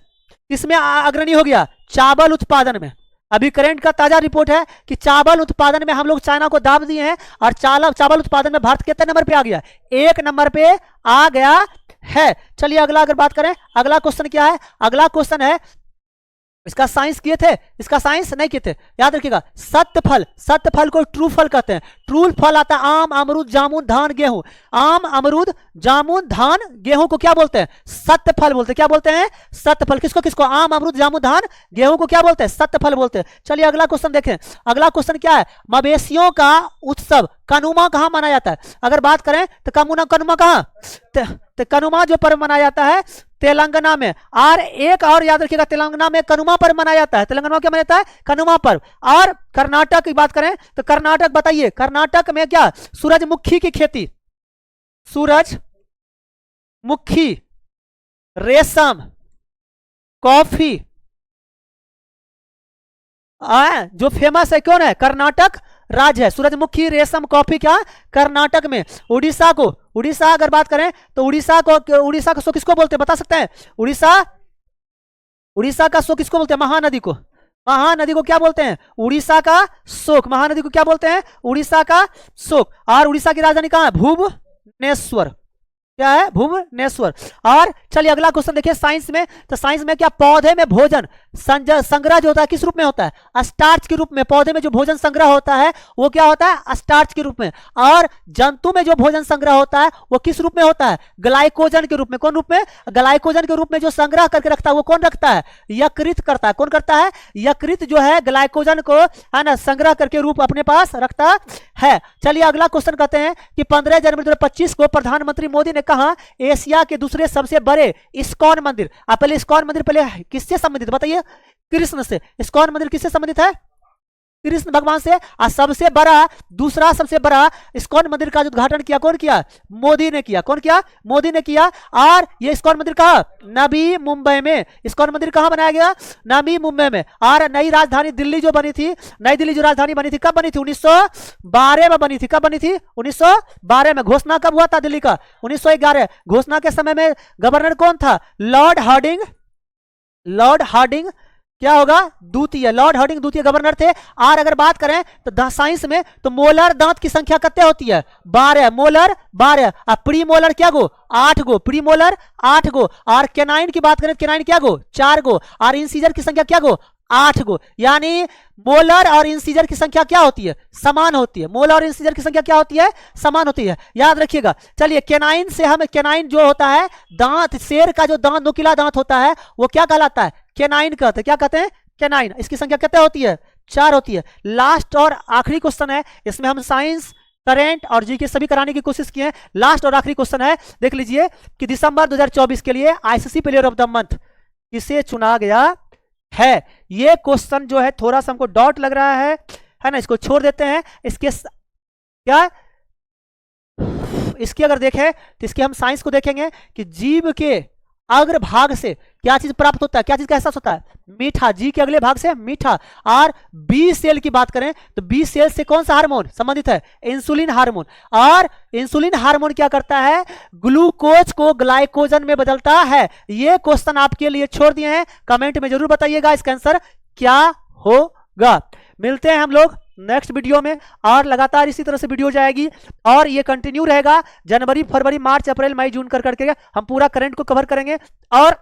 किसमें अग्रणी हो गया? चावल उत्पादन में। अभी करंट का ताजा रिपोर्ट है कि चावल उत्पादन में हम लोग चाइना को दाब दिए हैं और चावल उत्पादन में भारत कितने नंबर पे आ गया? 1 नंबर पे आ गया है। चलिए अगला अगर बात करें, अगला क्वेश्चन क्या है? अगला क्वेश्चन है, इसका साइंस किए थे, इसका साइंस नहीं किए थे। याद रखिएगा, सत्य फल। सत्य फल को ट्रू फल कहते हैं। ट्रू फल आता है आम, अमरूद, जामुन, धान, गेहूं। आम, अमरूद, जामुन, धान, गेहूं को क्या बोलते हैं? सत्य फल बोलते हैं। क्या बोलते हैं? सत्य फल। किसको किसको? आम, अमरूद, जामुन, धान, गेहूं को क्या बोलते हैं? सत्य फल बोलते हैं। चलिए अगला क्वेश्चन देखें। अगला क्वेश्चन क्या है? मवेशियों का उत्सव कनुमा कहां मनाया जाता है? अगर बात करें तो कनुमा कहां? तो कनुमा जो पर्व मनाया जाता है तेलंगाना में। और एक और याद रखिएगा, तेलंगाना में कनुमा पर्व मनाया जाता है। तेलंगाना में क्या मनाया जाता है? कनुमा पर्व। और कर्नाटक की बात करें तो कर्नाटक बताइए, कर्नाटक में क्या? सूरजमुखी की खेती। सूरजमुखी, रेशम, कॉफी जो फेमस है कौन है? कर्नाटक राज्य है। सूरजमुखी, रेशम, कॉफी क्या? कर्नाटक में। उड़ीसा को, उड़ीसा अगर बात करें तो उड़ीसा का शो किसको बोलते हैं? बता सकते हैं? उड़ीसा का शो किसको बोलते हैं? महानदी को। महानदी को क्या बोलते हैं? उड़ीसा का शोक। महानदी को क्या बोलते हैं? उड़ीसा का शोक। और उड़ीसा की राजधानी कहां है? भुवनेश्वर। क्या है? भुवनेश्वर। और चलिए अगला क्वेश्चन देखिए साइंस में। तो साइंस में क्या? पौधे में भोजन संग्रह जो होता है किस रूप में होता है? स्टार्च के रूप में। पौधे में जो भोजन संग्रह होता है वो क्या होता है? स्टार्च के रूप में। और जंतु में जो भोजन संग्रह होता है वो किस रूप में होता है? ग्लाइकोजन के रूप में। कौन रूप में? ग्लाइकोजन के रूप में जो संग्रह करके रखता है वो कौन रखता है? यकृत करता है। कौन करता है? यकृत जो है ग्लाइकोजन को, है ना, संग्रह करके रूप अपने पास रखता है। चलिए अगला क्वेश्चन कहते हैं कि 15 जनवरी 2025 को प्रधानमंत्री मोदी ने कहा एशिया के दूसरे सबसे बड़े इस्कॉन मंदिर। आप पहले इस्कॉन मंदिर पहले किससे संबंधित बताइए? कृष्ण से। इस्कॉन मंदिर किससे संबंधित है? कृष्ण भगवान से। और सबसे बड़ा, दूसरा सबसे बड़ा इस्कॉन मंदिर का उद्घाटन किया कौन किया? मोदी ने किया। कौन किया? मोदी ने किया। और ये इस्कॉन मंदिर कहाँ? नवी मुंबई में। इस्कॉन मंदिर कहाँ बनाया गया? नवी मुंबई में। और नई राजधानी दिल्ली जो बनी थी, नई दिल्ली जो राजधानी बनी थी कब बनी थी? 1912 में बनी थी। कब बनी थी? 1912 में। घोषणा कब हुआ था दिल्ली का? 1911। घोषणा के समय में गवर्नर कौन था? Lord Hardinge. लॉर्ड हार्डिंग क्या होगा? द्वितीय। लॉर्ड हार्डिंग द्वितीय गवर्नर थे। और अगर बात करें तो साइंस में तो मोलर दांत की संख्या कितने होती है? 12। मोलर 12। और प्री मोलर क्या गो? 8 गो। प्री मोलर 8 गो। और केनाइन की बात करें तो केनाइन क्या गो? 4 गो। और इंसीजर की संख्या क्या गो? 8 गो। यानी मोलर और इंसीजर की संख्या क्या होती है? समान होती है। मोलर और इंसीजर की संख्या क्या होती है? समान होती है। याद रखिएगा। चलिए केनाइन से हम, केनाइन जो होता है दांत, शेर का जो दांत, नुकीला दांत होता है वो क्या कहलाता है? केनाइन कहते हैं। क्या कहते हैं? केनाइन। इसकी संख्या कितने होती है? 4 होती है। लास्ट और आखिरी क्वेश्चन है, इसमें हम साइंस, करंट और जीके सभी कराने की कोशिश किए हैं। लास्ट और आखिरी क्वेश्चन है, देख लीजिए कि दिसंबर 2024 के लिए ICC player of the month किसे चुना गया है? ये क्वेश्चन जो है थोड़ा सा हमको डाउट लग रहा है ना, इसको छोड़ देते हैं। इसके क्या, इसकी अगर देखें तो इसके हम साइंस को देखेंगे कि जीव के अग्रभाग से क्या चीज प्राप्त होता है, क्या चीज का एहसास होता है, मीठा। जी के अगले भाग से मीठा। और बी सेल की बात करें तो बी सेल से कौन सा हार्मोन संबंधित है, इंसुलिन हार्मोन। और इंसुलिन हार्मोन क्या करता है, ग्लूकोज को ग्लाइकोजन में बदलता है। ये क्वेश्चन आपके लिए छोड़ दिए हैं, कमेंट में जरूर बताइएगा इसका आंसर क्या होगा। मिलते हैं हम लोग नेक्स्ट वीडियो में, और लगातार इसी तरह से वीडियो जाएगी और ये कंटिन्यू रहेगा। जनवरी, फरवरी, मार्च, अप्रैल, मई, जून कर करके हम पूरा करंट को कवर करेंगे। और